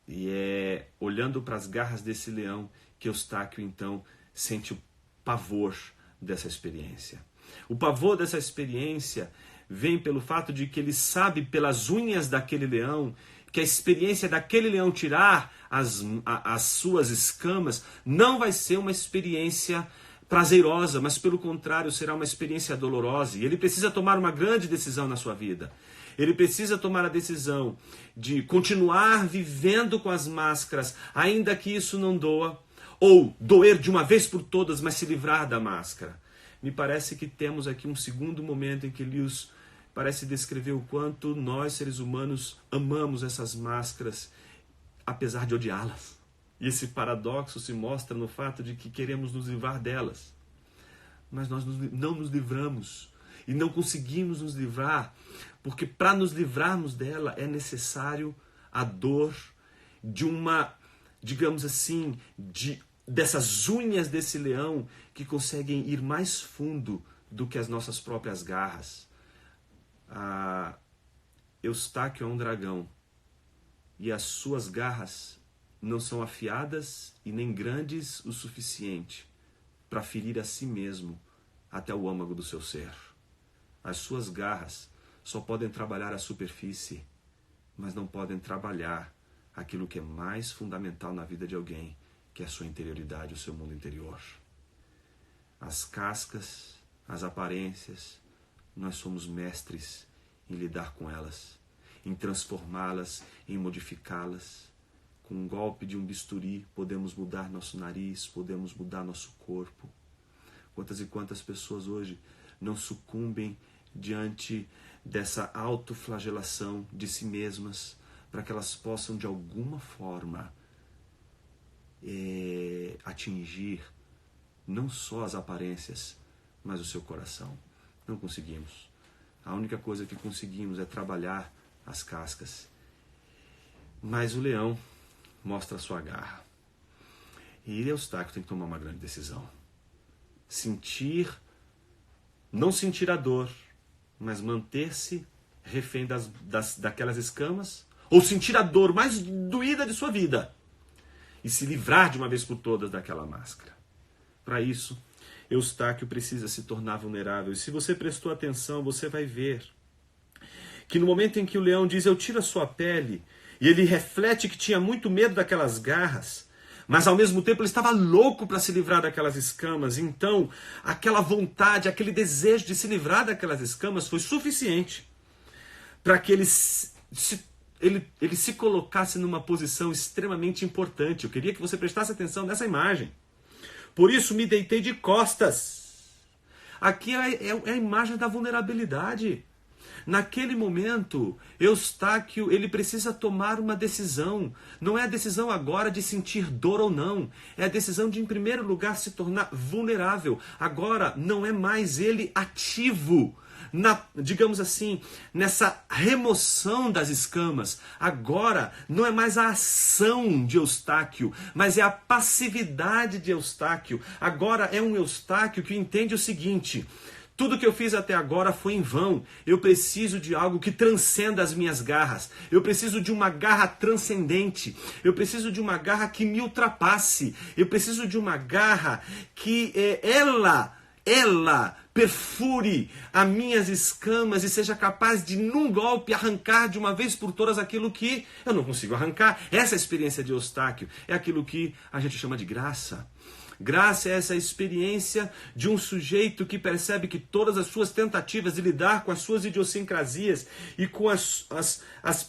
E é olhando para as garras desse leão que Eustáquio então sente o pavor dessa experiência. O pavor dessa experiência vem pelo fato de que ele sabe pelas unhas daquele leão que a experiência daquele leão tirar as suas escamas não vai ser uma experiência prazerosa, mas pelo contrário será uma experiência dolorosa. E ele precisa tomar uma grande decisão na sua vida. Ele precisa tomar a decisão de continuar vivendo com as máscaras, ainda que isso não doa, ou doer de uma vez por todas, mas se livrar da máscara. Me parece que temos aqui um segundo momento em que Lewis parece descrever o quanto nós, seres humanos, amamos essas máscaras, apesar de odiá-las. E esse paradoxo se mostra no fato de que queremos nos livrar delas, mas nós não nos livramos. E não conseguimos nos livrar, porque para nos livrarmos dela é necessário a dor de uma, digamos assim, dessas unhas desse leão que conseguem ir mais fundo do que as nossas próprias garras. Eustáquio é um dragão e as suas garras não são afiadas e nem grandes o suficiente para ferir a si mesmo até o âmago do seu ser. As suas garras só podem trabalhar a superfície, mas não podem trabalhar aquilo que é mais fundamental na vida de alguém, que é a sua interioridade, o seu mundo interior. As cascas, as aparências, nós somos mestres em lidar com elas, em transformá-las, em modificá-las. Com um golpe de um bisturi, podemos mudar nosso nariz, podemos mudar nosso corpo. Quantas e quantas pessoas hoje não sucumbem diante dessa autoflagelação de si mesmas, para que elas possam de alguma forma atingir não só as aparências, mas o seu coração. Não conseguimos. A única coisa que conseguimos é trabalhar as cascas. Mas o leão mostra a sua garra. E Eustáquio tem que tomar uma grande decisão. Não sentir a dor, mas manter-se refém daquelas escamas, ou sentir a dor mais doída de sua vida e se livrar de uma vez por todas daquela máscara. Para isso, Eustáquio precisa se tornar vulnerável. E se você prestou atenção, você vai ver que no momento em que o leão diz: eu tiro a sua pele, e ele reflete que tinha muito medo daquelas garras, mas ao mesmo tempo ele estava louco para se livrar daquelas escamas. Então, aquela vontade, aquele desejo de se livrar daquelas escamas foi suficiente para que ele se colocasse numa posição extremamente importante. Eu queria que você prestasse atenção nessa imagem. Por isso me deitei de costas. Aqui é a imagem da vulnerabilidade. Naquele momento, Eustáquio, ele precisa tomar uma decisão. Não é a decisão agora de sentir dor ou não. É a decisão de, em primeiro lugar, se tornar vulnerável. Agora, não é mais ele ativo, digamos assim, nessa remoção das escamas. Agora, não é mais a ação de Eustáquio, mas é a passividade de Eustáquio. Agora é um Eustáquio que entende o seguinte: tudo que eu fiz até agora foi em vão. Eu preciso de algo que transcenda as minhas garras. Eu preciso de uma garra transcendente. Eu preciso de uma garra que me ultrapasse. Eu preciso de uma garra que ela perfure as minhas escamas e seja capaz de, num golpe, arrancar de uma vez por todas aquilo que eu não consigo arrancar. Essa é a experiência de Eustáquio. É aquilo que a gente chama de graça. Graça é essa experiência de um sujeito que percebe que todas as suas tentativas de lidar com as suas idiosincrasias e com as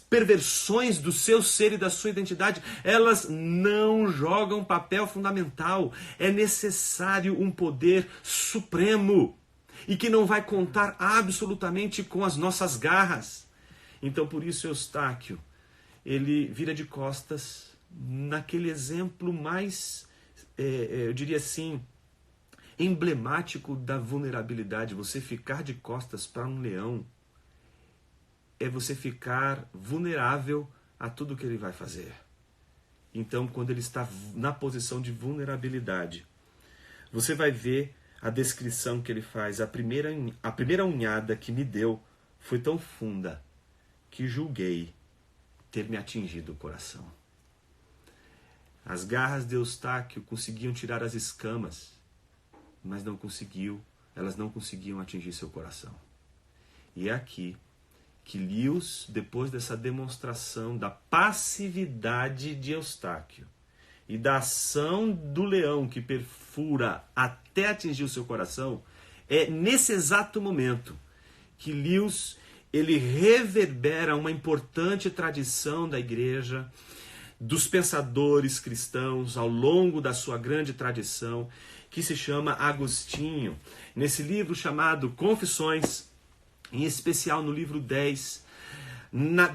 perversões do seu ser e da sua identidade, elas não jogam papel fundamental. É necessário um poder supremo e que não vai contar absolutamente com as nossas garras. Então, por isso, Eustáquio, ele vira de costas naquele exemplo mais, eu diria assim, emblemático da vulnerabilidade. Você ficar de costas para um leão é você ficar vulnerável a tudo que ele vai fazer. Então, quando ele está na posição de vulnerabilidade, você vai ver a descrição que ele faz. A primeira unhada que me deu foi tão funda que julguei ter me atingido o coração. As garras de Eustáquio conseguiam tirar as escamas, mas elas não conseguiam atingir seu coração. E é aqui que Lewis, depois dessa demonstração da passividade de Eustáquio e da ação do leão que perfura até atingir o seu coração, é nesse exato momento que Lewis ele reverbera uma importante tradição da igreja, dos pensadores cristãos ao longo da sua grande tradição, que se chama Agostinho. Nesse livro chamado Confissões, em especial no livro 10,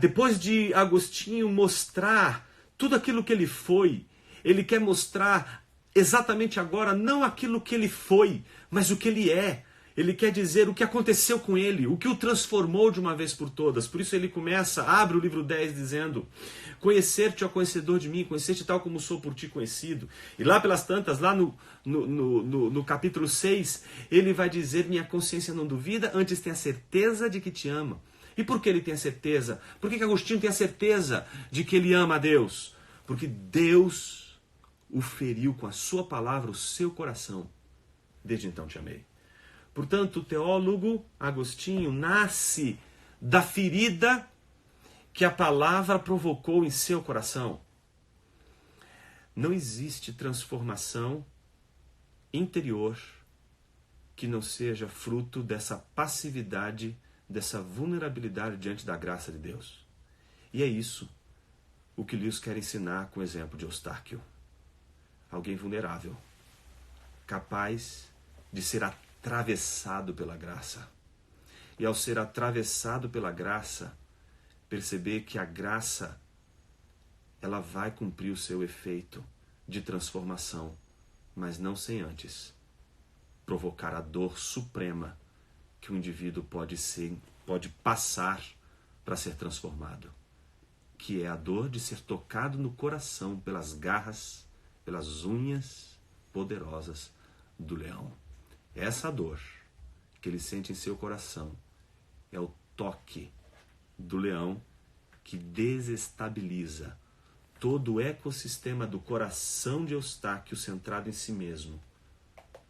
depois de Agostinho mostrar tudo aquilo que ele foi, ele quer mostrar exatamente agora não aquilo que ele foi, mas o que ele é. Ele quer dizer o que aconteceu com ele, o que o transformou de uma vez por todas. Por isso ele abre o livro 10 dizendo: conhecer-te, ó conhecedor de mim, conhecer-te tal como sou por ti conhecido. E lá pelas tantas, lá no capítulo 6, ele vai dizer: minha consciência não duvida, antes tem a certeza de que te ama. E por que ele tem a certeza? Por que Agostinho tem a certeza de que ele ama a Deus? Porque Deus o feriu com a sua palavra, o seu coração. Desde então te amei. Portanto, o teólogo Agostinho nasce da ferida que a palavra provocou em seu coração. Não existe transformação interior que não seja fruto dessa passividade, dessa vulnerabilidade diante da graça de Deus. E é isso o que Lewis quer ensinar com o exemplo de Eustáquio. Alguém vulnerável, capaz de ser atravessado pela graça. E ao ser atravessado pela graça, perceber que a graça ela vai cumprir o seu efeito de transformação, mas não sem antes provocar a dor suprema que o indivíduo pode passar para ser transformado, que é a dor de ser tocado no coração pelas garras, pelas unhas poderosas do leão. Essa dor que ele sente em seu coração é o toque do leão que desestabiliza todo o ecossistema do coração de Eustáquio centrado em si mesmo,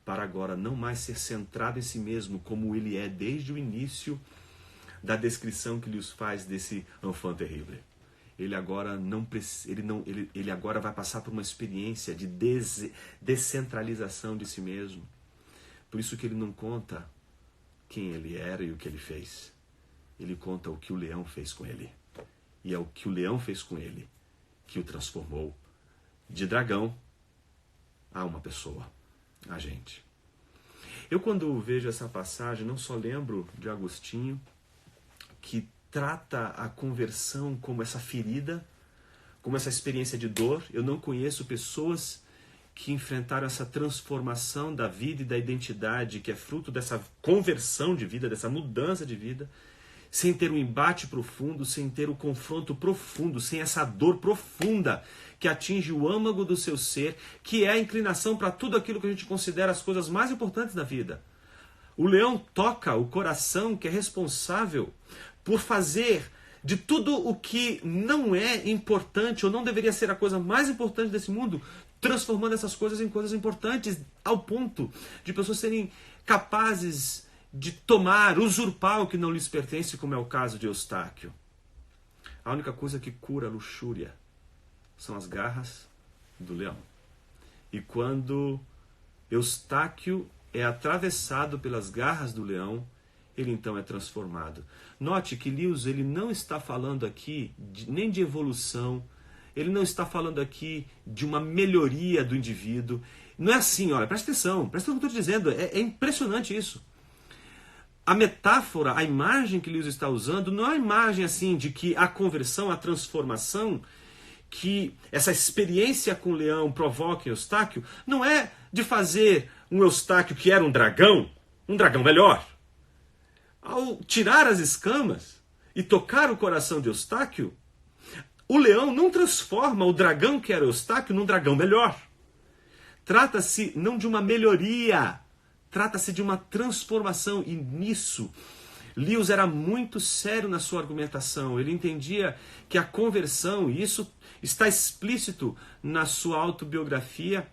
para agora não mais ser centrado em si mesmo como ele é desde o início da descrição que Lewis faz desse enfant terrible. Ele agora ele agora vai passar por uma experiência de descentralização de si mesmo. Por isso que ele não conta quem ele era e o que ele fez. Ele conta o que o leão fez com ele. E é o que o leão fez com ele que o transformou de dragão a uma pessoa, a gente. Eu, quando vejo essa passagem, não só lembro de Agostinho, que trata a conversão como essa ferida, como essa experiência de dor. Eu não conheço pessoas que enfrentaram essa transformação da vida e da identidade, que é fruto dessa conversão de vida, dessa mudança de vida, sem ter um embate profundo, sem ter o confronto profundo, sem essa dor profunda que atinge o âmago do seu ser, que é a inclinação para tudo aquilo que a gente considera as coisas mais importantes da vida. O leão toca o coração que é responsável por fazer de tudo o que não é importante ou não deveria ser a coisa mais importante desse mundo, transformando essas coisas em coisas importantes, ao ponto de pessoas serem capazes de tomar, usurpar o que não lhes pertence, como é o caso de Eustáquio. A única coisa que cura a luxúria são as garras do leão. E quando Eustáquio é atravessado pelas garras do leão, ele então é transformado. Note que Lewis ele não está falando aqui nem de evolução, ele não está falando aqui de uma melhoria do indivíduo. Não é assim, olha, presta atenção no que eu estou dizendo, é impressionante isso. A metáfora, a imagem que Lewis está usando, não é uma imagem assim de que a conversão, a transformação, que essa experiência com o leão provoca em Eustáquio, não é de fazer um Eustáquio que era um dragão melhor. Ao tirar as escamas e tocar o coração de Eustáquio, o leão não transforma o dragão que era Eustáquio num dragão melhor. Trata-se não de uma melhoria, trata-se de uma transformação. E nisso, Lewis era muito sério na sua argumentação. Ele entendia que a conversão, e isso está explícito na sua autobiografia,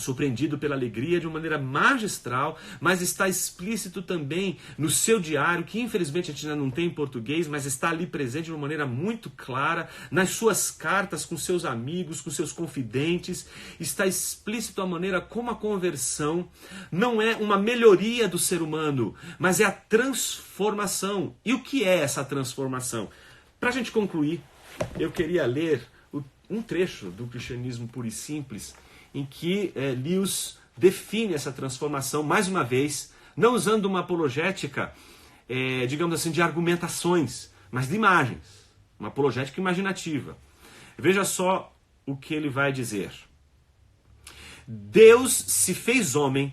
Surpreendido pela Alegria, de uma maneira magistral, mas está explícito também no seu diário, que infelizmente a gente ainda não tem em português, mas está ali presente de uma maneira muito clara, nas suas cartas com seus amigos, com seus confidentes. Está explícito a maneira como a conversão não é uma melhoria do ser humano, mas é a transformação. E o que é essa transformação? Para a gente concluir, eu queria ler um trecho do Cristianismo Puro e Simples, em que Lewis define essa transformação, mais uma vez, não usando uma apologética, digamos assim, de argumentações, mas de imagens, uma apologética imaginativa. Veja só o que ele vai dizer. Deus se fez homem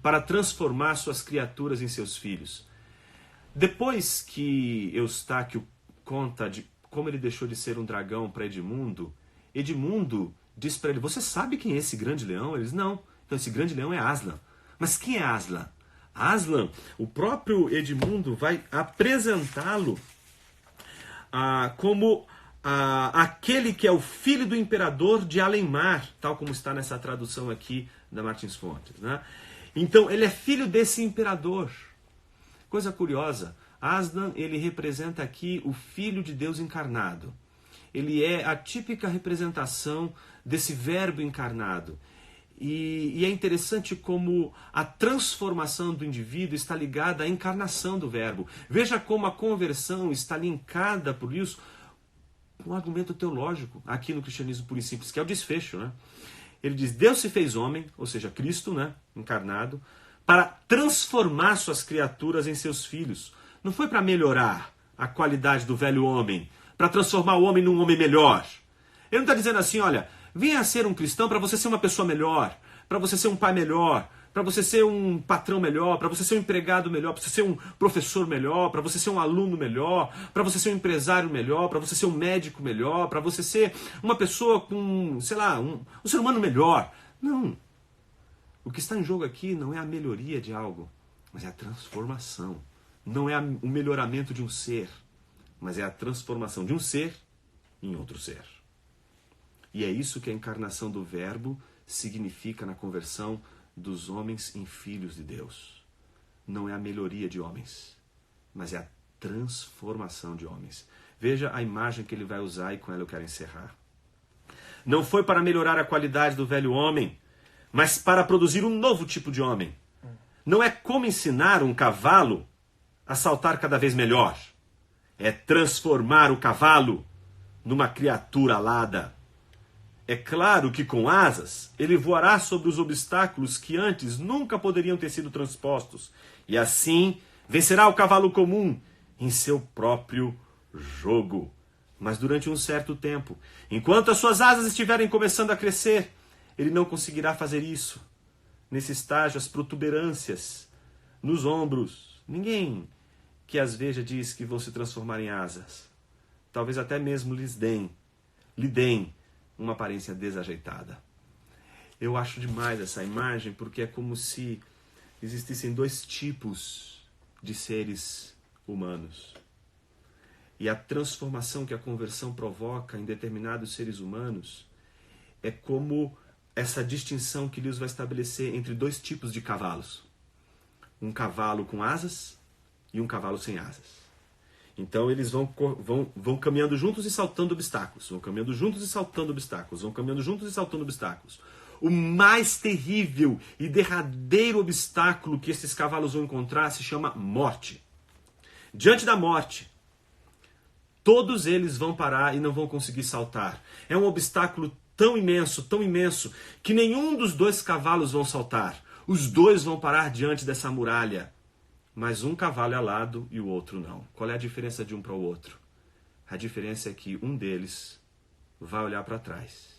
para transformar suas criaturas em seus filhos. Depois que Eustáquio conta de como ele deixou de ser um dragão para Edmundo, Edmundo diz para ele, você sabe quem é esse grande leão? Ele diz, não. Então esse grande leão é Aslan. Mas quem é Aslan? Aslan, o próprio Edmundo vai apresentá-lo como aquele que é o filho do imperador de Alemar, tal como está nessa tradução aqui da Martins Fontes, né? Então ele é filho desse imperador. Coisa curiosa, Aslan ele representa aqui o Filho de Deus encarnado. Ele é a típica representação desse verbo encarnado. E é interessante como a transformação do indivíduo está ligada à encarnação do verbo. Veja como a conversão está linkada por isso com um argumento teológico aqui no Cristianismo Puro e Simples, que é o desfecho, né? Ele diz, Deus se fez homem, ou seja, Cristo, né, encarnado, para transformar suas criaturas em seus filhos. Não foi para melhorar a qualidade do velho homem, para transformar o homem num homem melhor. Ele não está dizendo assim, olha, venha ser um cristão para você ser uma pessoa melhor, para você ser um pai melhor, para você ser um patrão melhor, para você ser um empregado melhor, para você ser um professor melhor, para você ser um aluno melhor, para você ser um empresário melhor, para você ser um médico melhor, para você ser uma pessoa com, sei lá, um ser humano melhor. Não. O que está em jogo aqui não é a melhoria de algo, mas é a transformação. Não é o melhoramento de um ser, mas é a transformação de um ser em outro ser. E é isso que a encarnação do Verbo significa na conversão dos homens em filhos de Deus. Não é a melhoria de homens, mas é a transformação de homens. Veja a imagem que ele vai usar e com ela eu quero encerrar. Não foi para melhorar a qualidade do velho homem, mas para produzir um novo tipo de homem. Não é como ensinar um cavalo a saltar cada vez melhor. É transformar o cavalo numa criatura alada. É claro que com asas ele voará sobre os obstáculos que antes nunca poderiam ter sido transpostos. E assim vencerá o cavalo comum em seu próprio jogo, mas durante um certo tempo. Enquanto as suas asas estiverem começando a crescer, ele não conseguirá fazer isso. Nesse estágio, as protuberâncias nos ombros. Ninguém que as veja diz que vão se transformar em asas. Talvez até mesmo lhe deem uma aparência desajeitada. Eu acho demais essa imagem porque é como se existissem dois tipos de seres humanos. E a transformação que a conversão provoca em determinados seres humanos é como essa distinção que Deus vai estabelecer entre dois tipos de cavalos. Um cavalo com asas e um cavalo sem asas. Então eles vão caminhando juntos e saltando obstáculos. Vão caminhando juntos e saltando obstáculos. Vão caminhando juntos e saltando obstáculos. O mais terrível e derradeiro obstáculo que esses cavalos vão encontrar se chama morte. Diante da morte, todos eles vão parar e não vão conseguir saltar. É um obstáculo tão imenso, que nenhum dos dois cavalos vão saltar. Os dois vão parar diante dessa muralha. Mas um cavalo é alado e o outro não. Qual é a diferença de um para o outro? A diferença é que um deles vai olhar para trás.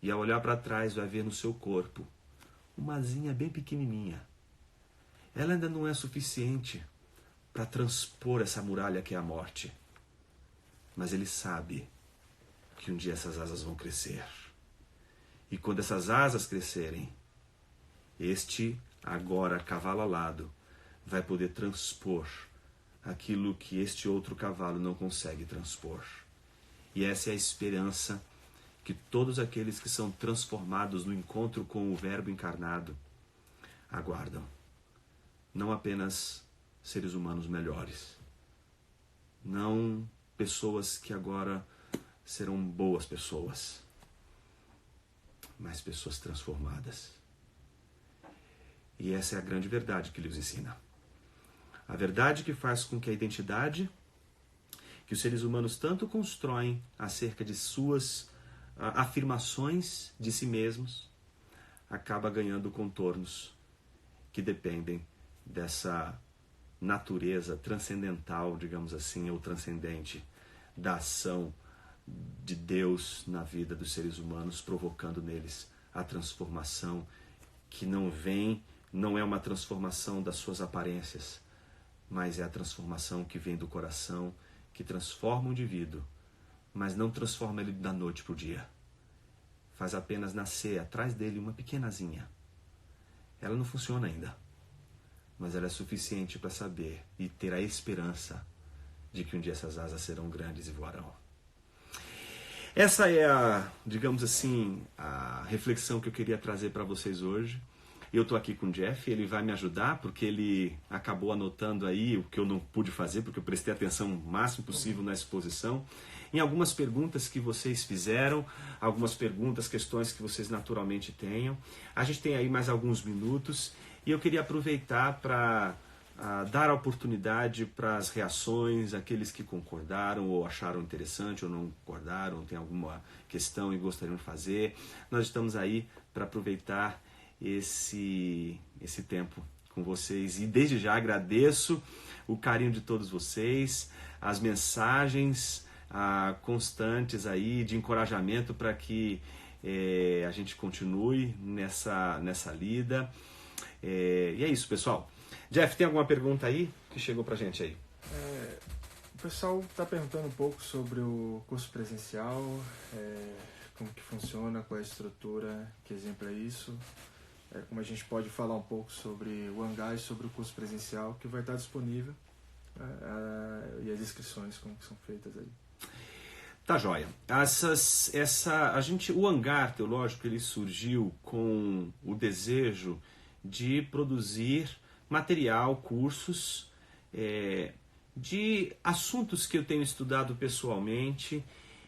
E ao olhar para trás vai ver no seu corpo uma asinha bem pequenininha. Ela ainda não é suficiente para transpor essa muralha que é a morte. Mas ele sabe que um dia essas asas vão crescer. E quando essas asas crescerem, este agora cavalo alado vai poder transpor aquilo que este outro cavalo não consegue transpor. E essa é a esperança que todos aqueles que são transformados no encontro com o Verbo encarnado aguardam. Não apenas seres humanos melhores, não pessoas que agora serão boas pessoas, mas pessoas transformadas. E essa é a grande verdade que ele os ensina. A verdade que faz com que a identidade que os seres humanos tanto constroem acerca de suas afirmações de si mesmos acaba ganhando contornos que dependem dessa natureza transcendental, digamos assim, ou transcendente da ação de Deus na vida dos seres humanos, provocando neles a transformação que não é uma transformação das suas aparências, mas é a transformação que vem do coração, que transforma o indivíduo, mas não transforma ele da noite para o dia. Faz apenas nascer atrás dele uma pequena asinha. Ela não funciona ainda, mas ela é suficiente para saber e ter a esperança de que um dia essas asas serão grandes e voarão. Essa é digamos assim, a reflexão que eu queria trazer para vocês hoje. Eu estou aqui com o Jeff, ele vai me ajudar, porque ele acabou anotando aí o que eu não pude fazer, porque eu prestei atenção o máximo possível na exposição, em algumas perguntas que vocês fizeram, algumas perguntas, questões que vocês naturalmente tenham. A gente tem aí mais alguns minutos, e eu queria aproveitar para dar a oportunidade para as reações, aqueles que concordaram ou acharam interessante ou não concordaram, ou tem alguma questão e gostariam de fazer. Nós estamos aí para aproveitar esse tempo com vocês e desde já agradeço o carinho de todos vocês, as mensagens constantes aí de encorajamento para que a gente continue nessa lida. E é isso, pessoal. Jeff, tem alguma pergunta aí que chegou pra gente aí? O pessoal está perguntando um pouco sobre o curso presencial, como que funciona, qual é a estrutura, que exemplo é isso. Como a gente pode falar um pouco sobre o hangar e sobre o curso presencial, que vai estar disponível, e as inscrições, como que são feitas aí. Tá joia. O hangar teológico ele surgiu com o desejo de produzir material, cursos de assuntos que eu tenho estudado pessoalmente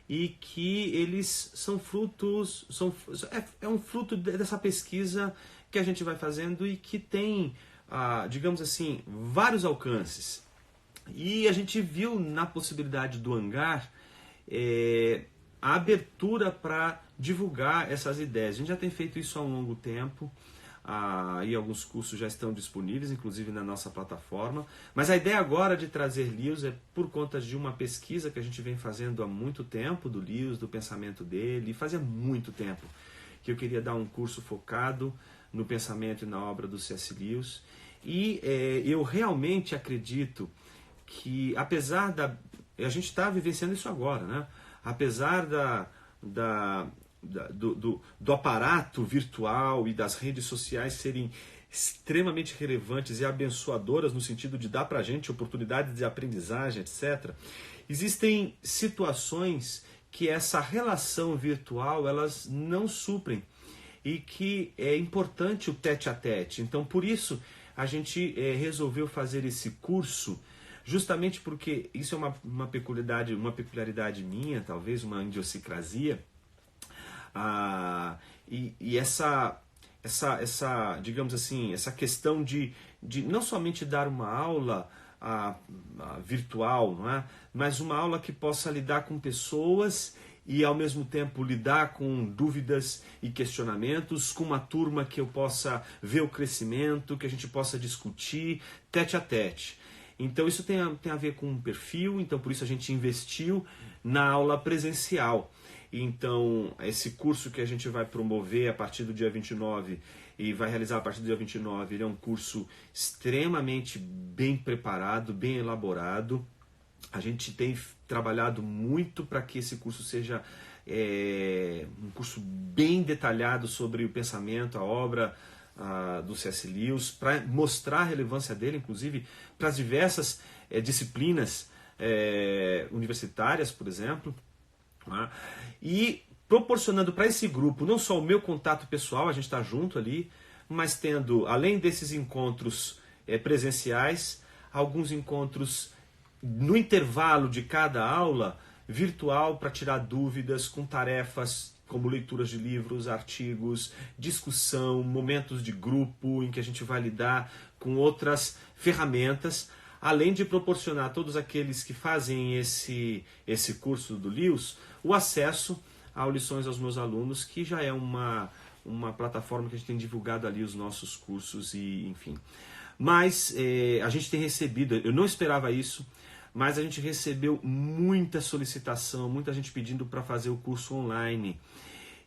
e que eles são frutos, é um fruto dessa pesquisa que a gente vai fazendo e que tem, digamos assim, vários alcances. E a gente viu na possibilidade do hangar a abertura para divulgar essas ideias. A gente já tem feito isso há um longo tempo. E alguns cursos já estão disponíveis, inclusive na nossa plataforma. Mas a ideia agora de trazer Lewis é por conta de uma pesquisa que a gente vem fazendo há muito tempo do Lewis, do pensamento dele, e fazia muito tempo que eu queria dar um curso focado no pensamento e na obra do C.S. Lewis. E eu realmente acredito que, apesar da... A gente está vivenciando isso agora, né? Apesar do aparato virtual e das redes sociais serem extremamente relevantes e abençoadoras no sentido de dar para a gente oportunidades de aprendizagem, etc., existem situações que essa relação virtual elas não suprem e que é importante o tete-a-tete. Então, por isso, a gente resolveu fazer esse curso, justamente porque isso é uma peculiaridade minha, talvez uma idiosincrasia, e essa, digamos assim, essa questão de não somente dar uma aula virtual, não é? Mas uma aula que possa lidar com pessoas e ao mesmo tempo lidar com dúvidas e questionamentos, com uma turma que eu possa ver o crescimento, que a gente possa discutir tete a tete. Então isso tem a ver com um perfil, então por isso a gente investiu na aula presencial. Então esse curso que a gente vai promover a partir do dia 29 e vai realizar a partir do dia 29, ele é um curso extremamente bem preparado, bem elaborado. A gente tem trabalhado muito para que esse curso seja um curso bem detalhado sobre o pensamento, a obra do C.S. Lewis, para mostrar a relevância dele, inclusive, para as diversas disciplinas universitárias, por exemplo. Né? E proporcionando para esse grupo não só o meu contato pessoal, a gente está junto ali, mas tendo, além desses encontros presenciais, alguns encontros no intervalo de cada aula, virtual, para tirar dúvidas, com tarefas como leituras de livros, artigos, discussão, momentos de grupo em que a gente vai lidar com outras ferramentas, além de proporcionar a todos aqueles que fazem esse curso do Lewis o acesso a lições aos meus alunos, que já é uma plataforma que a gente tem divulgado ali os nossos cursos e enfim. Mas a gente tem recebido, eu não esperava isso, mas a gente recebeu muita solicitação, muita gente pedindo para fazer o curso online.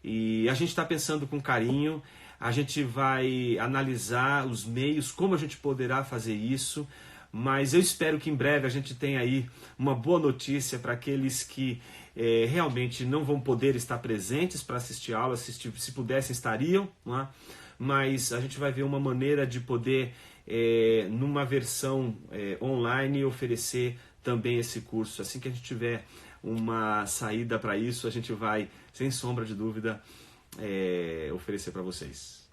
E a gente está pensando com carinho, a gente vai analisar os meios, como a gente poderá fazer isso, mas eu espero que em breve a gente tenha aí uma boa notícia para aqueles que realmente não vão poder estar presentes para assistir a aula, se pudessem estariam, não é? Mas a gente vai ver uma maneira de poder, numa versão online, oferecer também esse curso. Assim que a gente tiver uma saída para isso, a gente vai, sem sombra de dúvida, oferecer para vocês.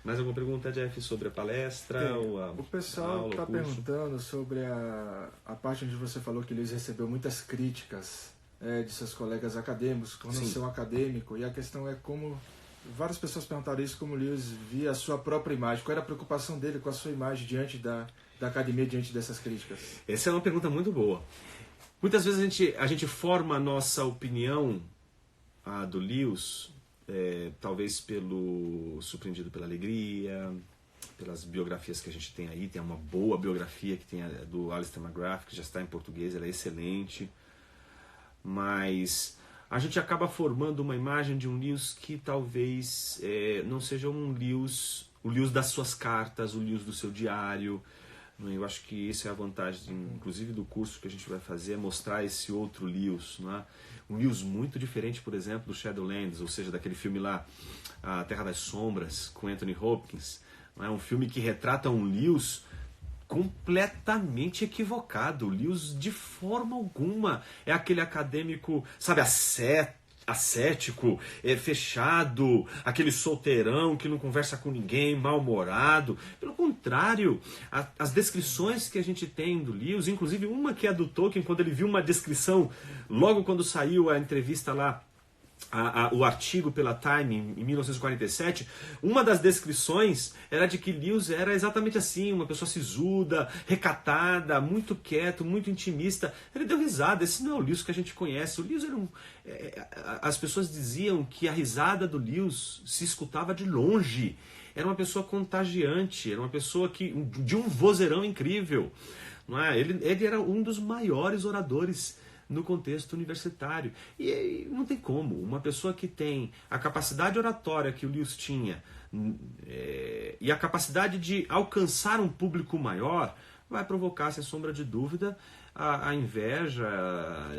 Mais alguma pergunta, Jeff, sobre a palestra? O pessoal está perguntando sobre a parte onde você falou que Lewis recebeu muitas críticas de seus colegas acadêmicos, quando ser um acadêmico, e a questão é como... Várias pessoas perguntaram isso, como Lewis via a sua própria imagem. Qual era a preocupação dele com a sua imagem diante da academia, diante dessas críticas? Essa é uma pergunta muito boa. Muitas vezes a gente forma a nossa opinião do Lewis, talvez surpreendido pela alegria, pelas biografias que a gente tem aí. Tem uma boa biografia que tem do Alistair McGrath, que já está em português, ela é excelente. Mas a gente acaba formando uma imagem de um Lewis que talvez não seja um Lewis, o Lewis das suas cartas, o Lewis do seu diário. Eu acho que isso é a vantagem, inclusive, do curso que a gente vai fazer, é mostrar esse outro Lewis. Não é? Um Lewis muito diferente, por exemplo, do Shadowlands, ou seja, daquele filme lá, A Terra das Sombras, com Anthony Hopkins. Não é? Um filme que retrata um Lewis completamente equivocado. O Lewis, de forma alguma, é aquele acadêmico, sabe, ascético, fechado, aquele solteirão que não conversa com ninguém, mal-humorado. Pelo contrário, as descrições que a gente tem do Lewis, inclusive uma que é do Tolkien, quando ele viu uma descrição, logo quando saiu a entrevista lá, o artigo pela Time em 1947, uma das descrições era de que Lewis era exatamente assim, uma pessoa sisuda, recatada, muito quieto, muito intimista. Ele deu risada. Esse não é o Lewis que a gente conhece. O Lewis era as pessoas diziam que a risada do Lewis se escutava de longe. era uma pessoa contagiante, era uma pessoa de um vozeirão incrível. Não é? Ele era um dos maiores oradores no contexto universitário. E não tem como. Uma pessoa que tem a capacidade oratória que o Lewis tinha e a capacidade de alcançar um público maior vai provocar, sem sombra de dúvida, a inveja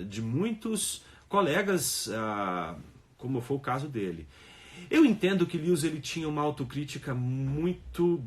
de muitos colegas, como foi o caso dele. Eu entendo que Lewis ele tinha uma autocrítica muito